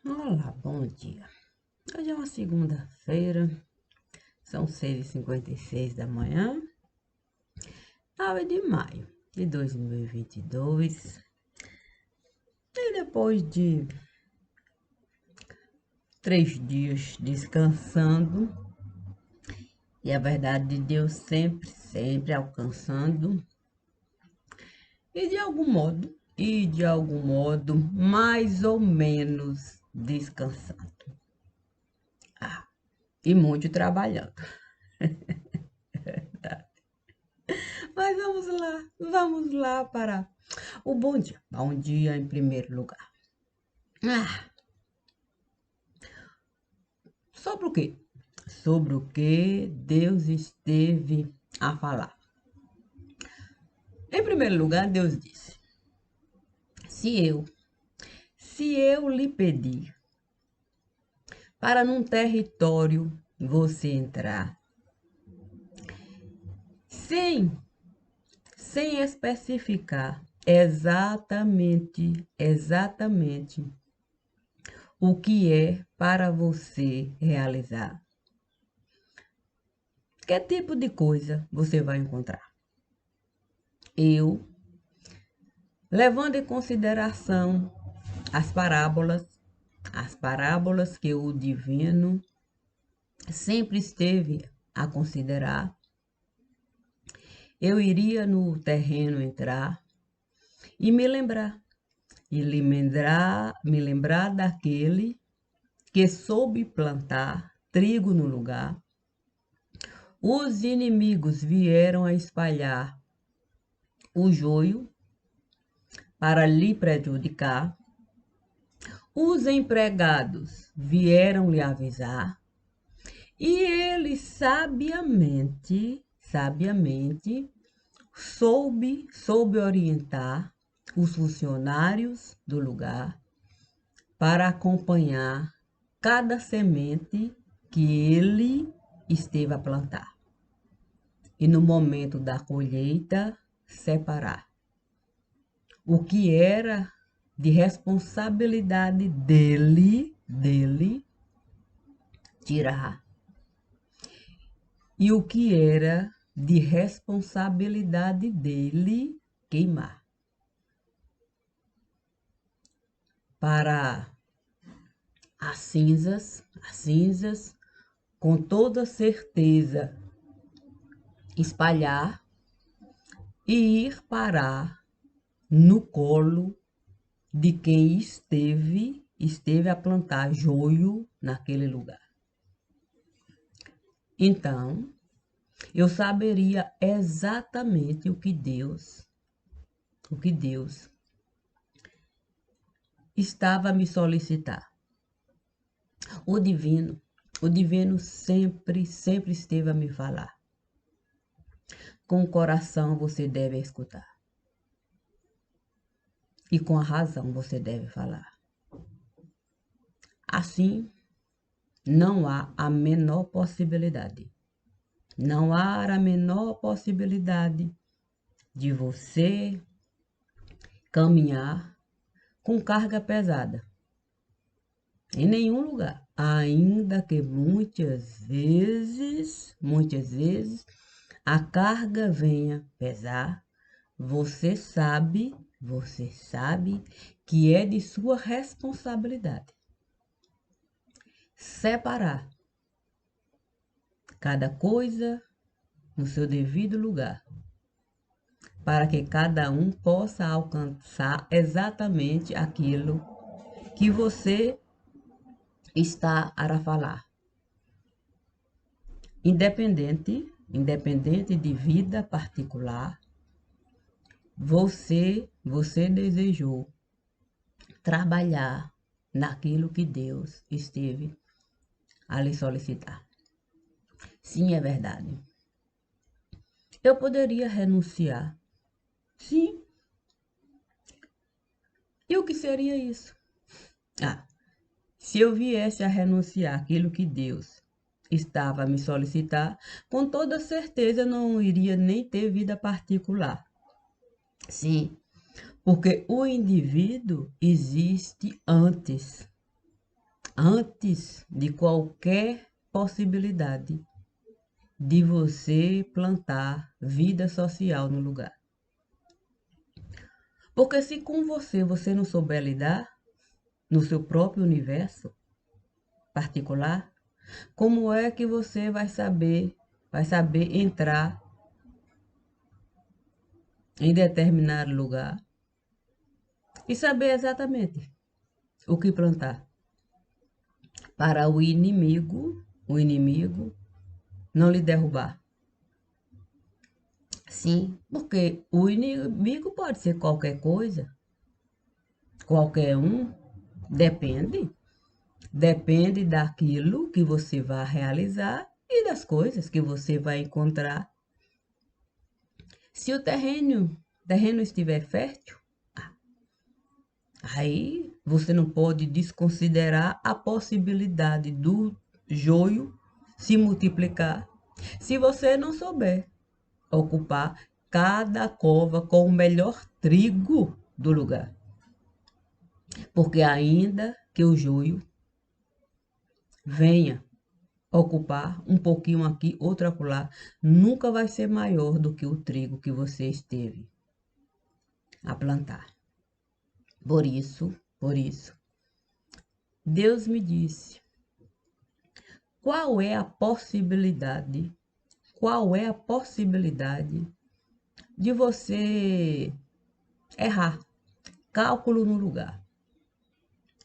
Olá, bom dia. Hoje é uma segunda-feira, são 6h56 da manhã, 9 de maio de 2022. E depois de 3 dias descansando, e a verdade de Deus sempre alcançando, e de algum modo, mais ou menos descansando. E muito trabalhando. Mas vamos lá para o bom dia. Bom dia em primeiro lugar. Ah, sobre o quê? Sobre o que Deus esteve a falar. Em primeiro lugar, Deus disse: se eu, se eu lhe pedir para num território você entrar, sem, sem especificar exatamente o que é para você realizar, que tipo de coisa você vai encontrar? Eu, levando em consideração as parábolas que o divino sempre esteve a considerar, eu iria no terreno entrar e me lembrar daquele que soube plantar trigo no lugar. Os inimigos vieram a espalhar o joio para lhe prejudicar. Os empregados vieram lhe avisar e ele sabiamente soube orientar os funcionários do lugar para acompanhar cada semente que ele esteve a plantar. E no momento da colheita, separar o que era de responsabilidade dele, tirar, e o que era de responsabilidade dele, queimar. Para as cinzas, com toda certeza, espalhar e ir parar no colo de quem esteve a plantar joio naquele lugar. Então, eu saberia exatamente o que Deus estava a me solicitar. O divino, o divino sempre esteve a me falar. Com o coração você deve escutar. E com a razão você deve falar. Assim, não há a menor possibilidade. Não há a menor possibilidade de você caminhar com carga pesada. Em nenhum lugar. Ainda que muitas vezes, a carga venha pesar, você sabe que é de sua responsabilidade separar cada coisa no seu devido lugar, para que cada um possa alcançar exatamente aquilo que você está a falar. Independente de vida particular, você desejou trabalhar naquilo que Deus esteve a lhe solicitar. Sim, é verdade. Eu poderia renunciar. Sim. E o que seria isso? Se eu viesse a renunciar àquilo que Deus estava a me solicitar, com toda certeza não iria nem ter vida particular. Sim, porque o indivíduo existe antes. antes de qualquer possibilidade de você plantar vida social no lugar. Porque se com você não souber lidar no seu próprio universo particular, como é que você vai saber entrar em determinado lugar e saber exatamente o que plantar para o inimigo não lhe derrubar? Sim, porque o inimigo pode ser qualquer coisa, qualquer um, depende. Depende daquilo que você vai realizar e das coisas que você vai encontrar. Se o terreno estiver fértil, aí você não pode desconsiderar a possibilidade do joio se multiplicar. Se você não souber ocupar cada cova com o melhor trigo do lugar. Porque ainda que o joio venha ocupar um pouquinho aqui, outro acolá, nunca vai ser maior do que o trigo que você esteve a plantar. Por isso, Deus me disse, qual é a possibilidade de você errar? Cálculo no lugar.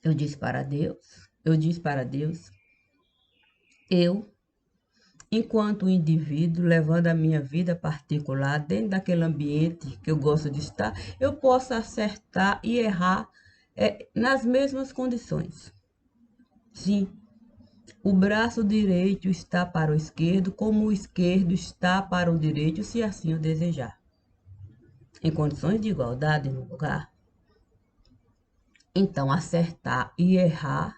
Eu disse para Deus, eu, enquanto indivíduo, levando a minha vida particular dentro daquele ambiente que eu gosto de estar, eu posso acertar e errar nas mesmas condições. Sim, o braço direito está para o esquerdo, como o esquerdo está para o direito, se assim eu desejar. Em condições de igualdade no lugar. Então, acertar e errar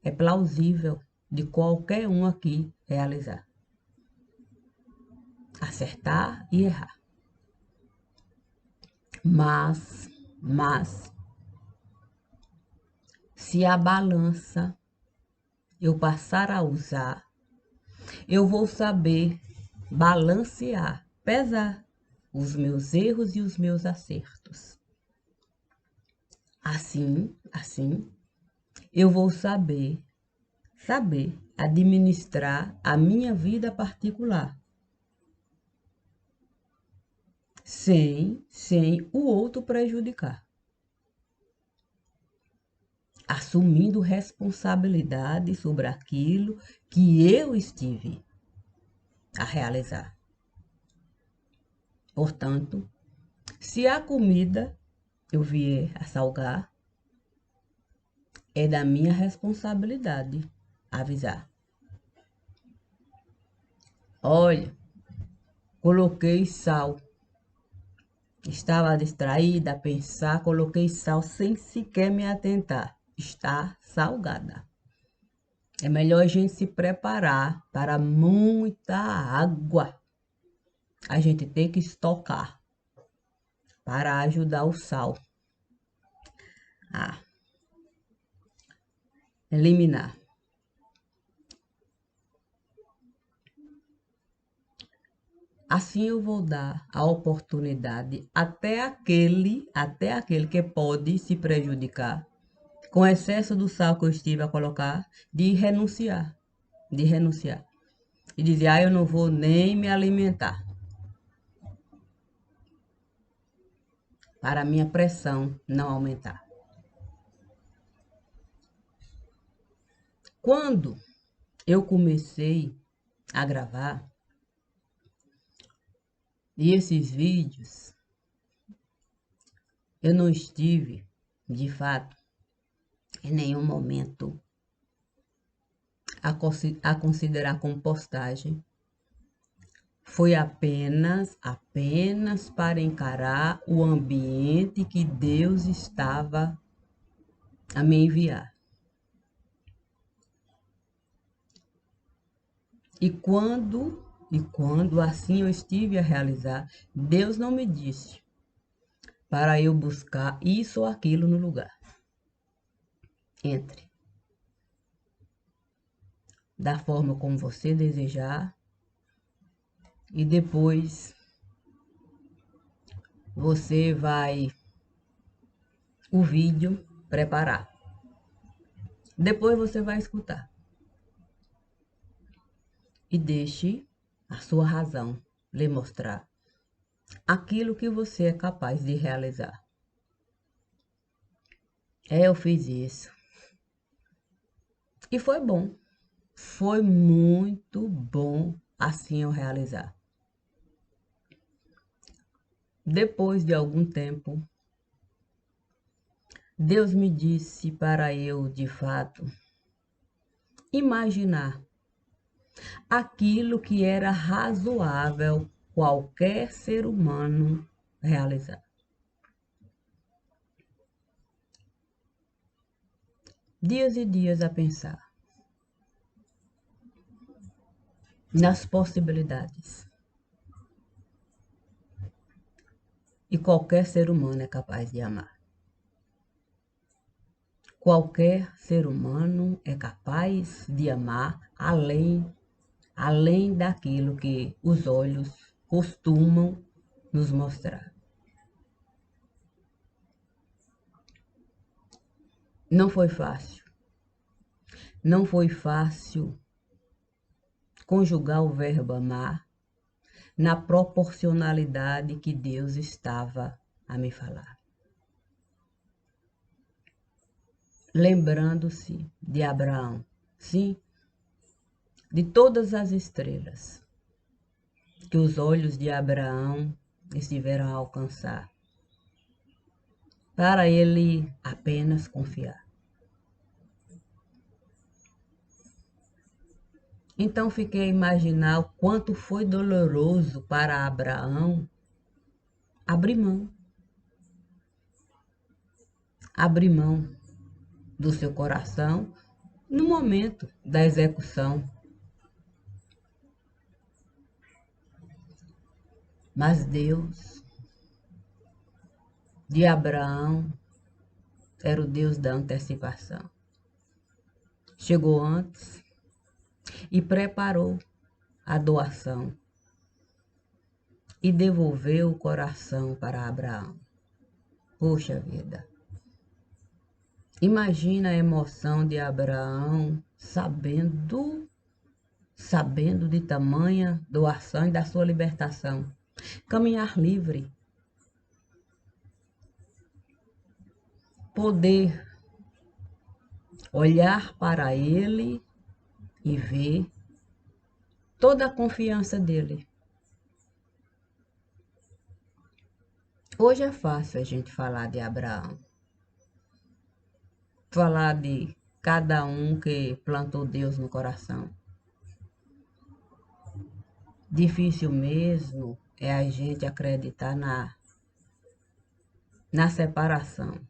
é plausível de qualquer um aqui realizar. Acertar e errar. Mas, se a balança eu passar a usar, eu vou saber balancear, pesar os meus erros e os meus acertos. Assim, eu vou saber administrar a minha vida particular, sem o outro prejudicar. Assumindo responsabilidade sobre aquilo que eu estive a realizar. Portanto, se a comida eu vier a salgar, é da minha responsabilidade avisar. Olha, coloquei sal. Estava distraída a pensar, coloquei sal sem sequer me atentar. Está salgada. É melhor a gente se preparar para muita água. A gente tem que estocar para ajudar o sal a eliminar. Assim eu vou dar a oportunidade até aquele que pode se prejudicar com o excesso do sal que eu estive a colocar, de renunciar. E dizer, eu não vou nem me alimentar. Para a minha pressão não aumentar. Quando eu comecei a gravar, e esses vídeos, eu não estive, de fato, em nenhum momento a considerar como postagem. Foi apenas para encarar o ambiente que Deus estava a me enviar. E quando assim eu estive a realizar, Deus não me disse para eu buscar isso ou aquilo no lugar. Entre. da forma como você desejar, e depois você vai o vídeo preparar. Depois você vai escutar e deixe a sua razão lhe mostrar aquilo que você é capaz de realizar. Eu fiz isso e foi bom. Foi muito bom assim eu realizar. Depois de algum tempo, Deus me disse para eu, de fato, imaginar aquilo que era razoável qualquer ser humano realizar. Dias e dias a pensar nas possibilidades. E qualquer ser humano é capaz de amar. Qualquer ser humano é capaz de amar além daquilo que os olhos costumam nos mostrar. Não foi fácil. Não foi fácil conjugar o verbo amar na proporcionalidade que Deus estava a me falar. Lembrando-se de Abraão, sim, de todas as estrelas que os olhos de Abraão estiveram a alcançar, para ele apenas confiar. Então fiquei a imaginar o quanto foi doloroso para Abraão abrir mão. Abrir mão do seu coração no momento da execução. Mas Deus de Abraão era o Deus da antecipação. Chegou antes e preparou a doação e devolveu o coração para Abraão. Poxa vida! Imagina a emoção de Abraão sabendo de tamanha doação e da sua libertação. Caminhar livre. Poder olhar para ele e ver toda a confiança dele. Hoje é fácil a gente falar de Abraão. Falar de cada um que plantou Deus no coração. Difícil mesmo é a gente acreditar na separação.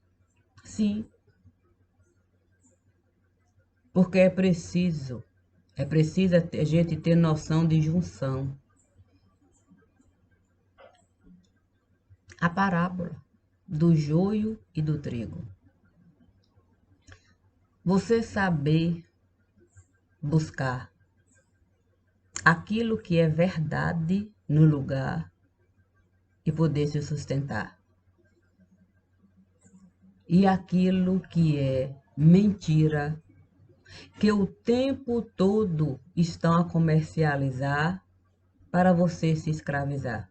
Sim, porque é preciso a gente ter noção de junção. A parábola do joio e do trigo. Você saber buscar aquilo que é verdade no lugar e poder se sustentar. E aquilo que é mentira, que o tempo todo estão a comercializar para você se escravizar.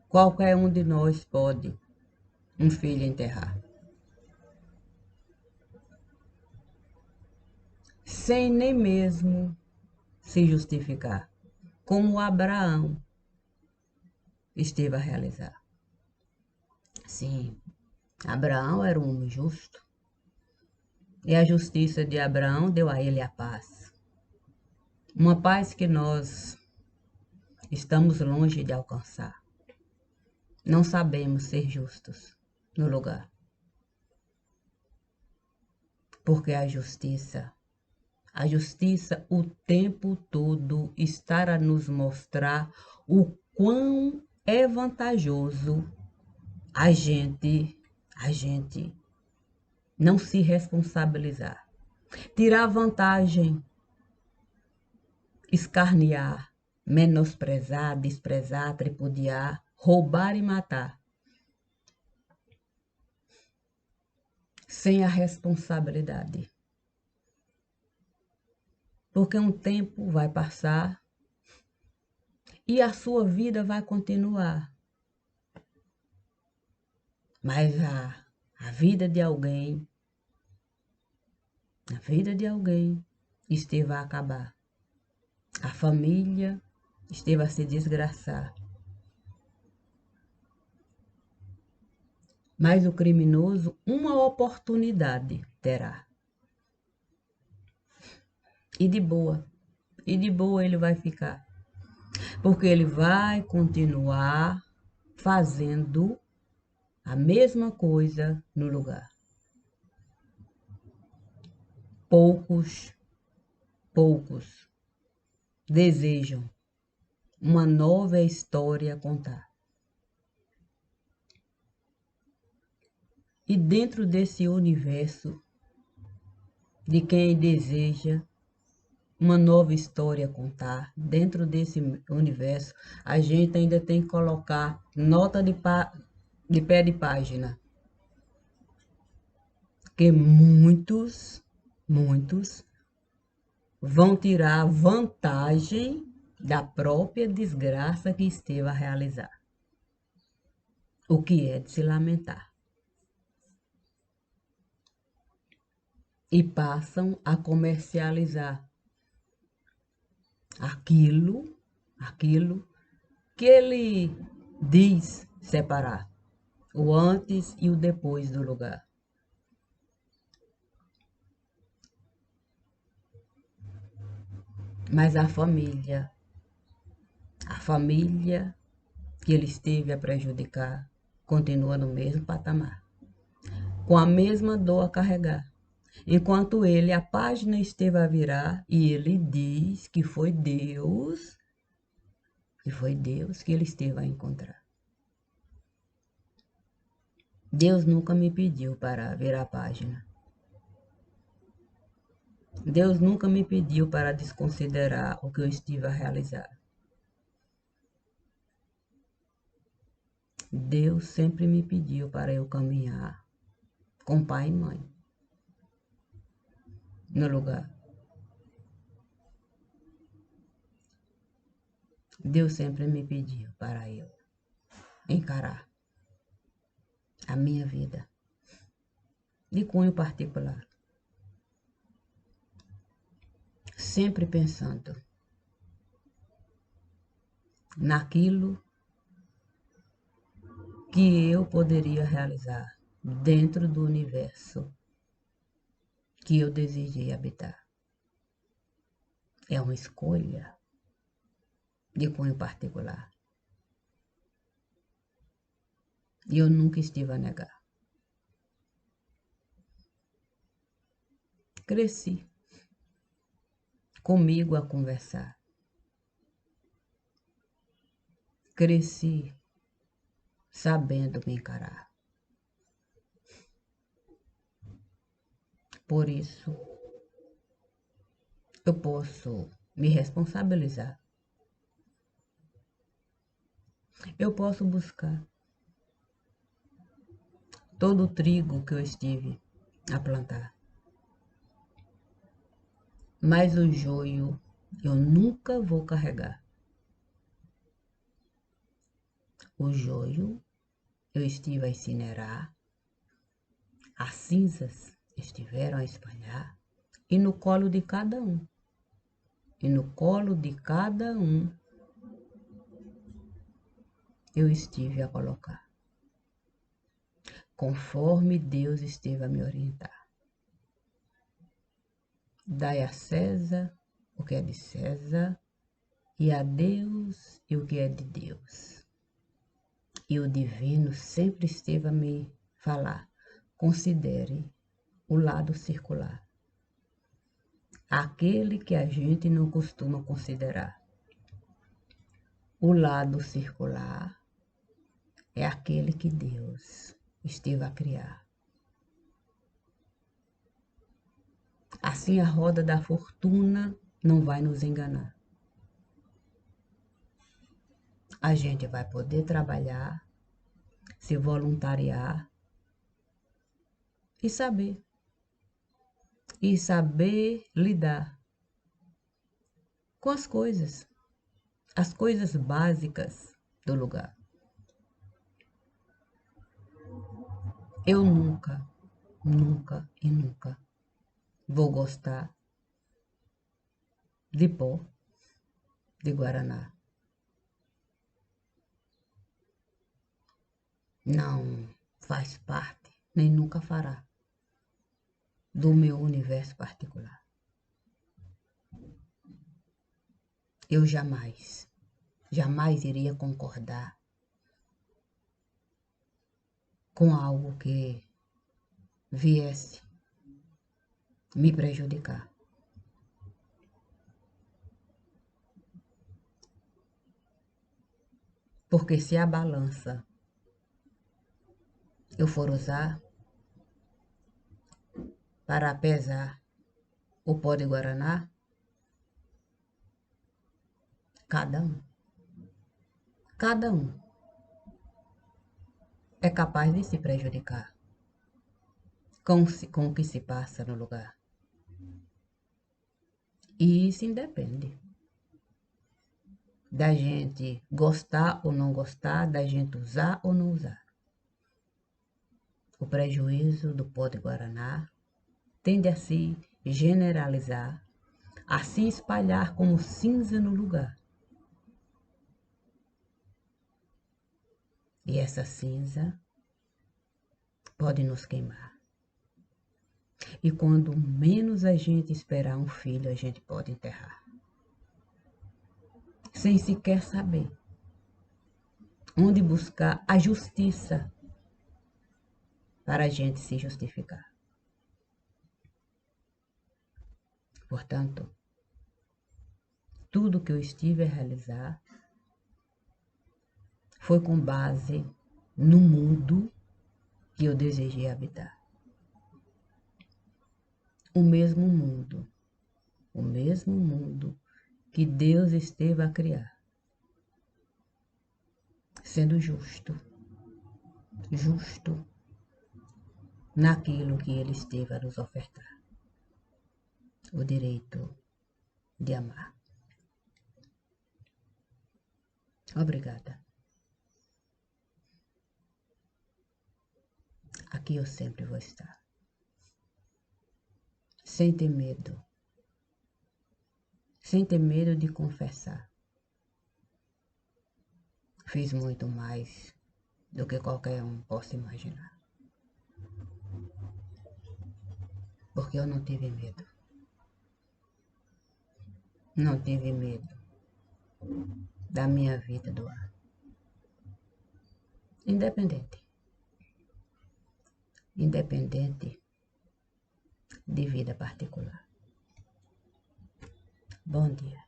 Qualquer um de nós pode um filho enterrar. Sem nem mesmo se justificar, como Abraão esteve a realizar. Sim, Abraão era um homem justo, e a justiça de Abraão deu a ele a paz. Uma paz que nós estamos longe de alcançar. Não sabemos ser justos no lugar. Porque a justiça o tempo todo está a nos mostrar o quão é vantajoso a gente não se responsabilizar. tirar vantagem, escarnear, menosprezar, desprezar, tripudiar, roubar e matar, sem a responsabilidade. Porque um tempo vai passar e a sua vida vai continuar. Mas a vida de alguém esteve a acabar. A família esteve a se desgraçar. Mas o criminoso uma oportunidade terá. E de boa ele vai ficar. Porque ele vai continuar fazendo a mesma coisa no lugar. Poucos desejam uma nova história a contar. E dentro desse universo de quem deseja uma nova história a contar, dentro desse universo, a gente ainda tem que colocar nota de pé de página. Porque muitos vão tirar vantagem da própria desgraça que esteve a realizar. O que é de se lamentar. E passam a comercializar aquilo que ele diz separar, o antes e o depois do lugar. Mas a família que ele esteve a prejudicar, continua no mesmo patamar, com a mesma dor a carregar. Enquanto ele, a página esteve a virar e ele diz que foi Deus que ele esteve a encontrar. Deus nunca me pediu para virar a página. Deus nunca me pediu para desconsiderar o que eu estive a realizar. Deus sempre me pediu para eu caminhar com pai e mãe no lugar. Deus sempre me pediu para eu encarar a minha vida de cunho particular. Sempre pensando naquilo que eu poderia realizar dentro do universo que eu desejei habitar. É uma escolha de cunho particular. E eu nunca estive a negar. Cresci comigo a conversar. Cresci sabendo me encarar. Por isso, eu posso me responsabilizar. Eu posso buscar todo o trigo que eu estive a plantar. Mas o joio eu nunca vou carregar. O joio eu estive a incinerar, as cinzas estiveram a espalhar, e no colo de cada um, eu estive a colocar, conforme Deus esteve a me orientar. Dai a César o que é de César, e a Deus e o que é de Deus. E o divino sempre esteve a me falar, considere o lado circular, aquele que a gente não costuma considerar. O lado circular é aquele que Deus esteve a criar. Assim a roda da fortuna não vai nos enganar. A gente vai poder trabalhar, se voluntariar e saber lidar com as coisas básicas do lugar. Eu nunca, nunca e nunca vou gostar de pó de guaraná. Não faz parte, nem nunca fará, do meu universo particular. Eu jamais, jamais iria concordar com algo que viesse me prejudicar. Porque se a balança eu for usar para pesar o pó de guaraná, cada um é capaz de se prejudicar com o que se passa no lugar. E isso independe da gente gostar ou não gostar, da gente usar ou não usar. O prejuízo do pó de guaraná tende a se generalizar, a se espalhar como cinza no lugar. E essa cinza pode nos queimar. E quando menos a gente esperar um filho, a gente pode enterrar. Sem sequer saber onde buscar a justiça para a gente se justificar. Portanto, tudo que eu estive a realizar foi com base no mundo que eu desejei habitar. O mesmo mundo que Deus esteve a criar, sendo justo naquilo que Ele esteve a nos ofertar, o direito de amar. Obrigada. Aqui eu sempre vou estar. Sem ter medo de confessar. Fiz muito mais do que qualquer um possa imaginar. Porque eu não tive medo. Não tive medo da minha vida doar. Independente de vida particular. Bom dia.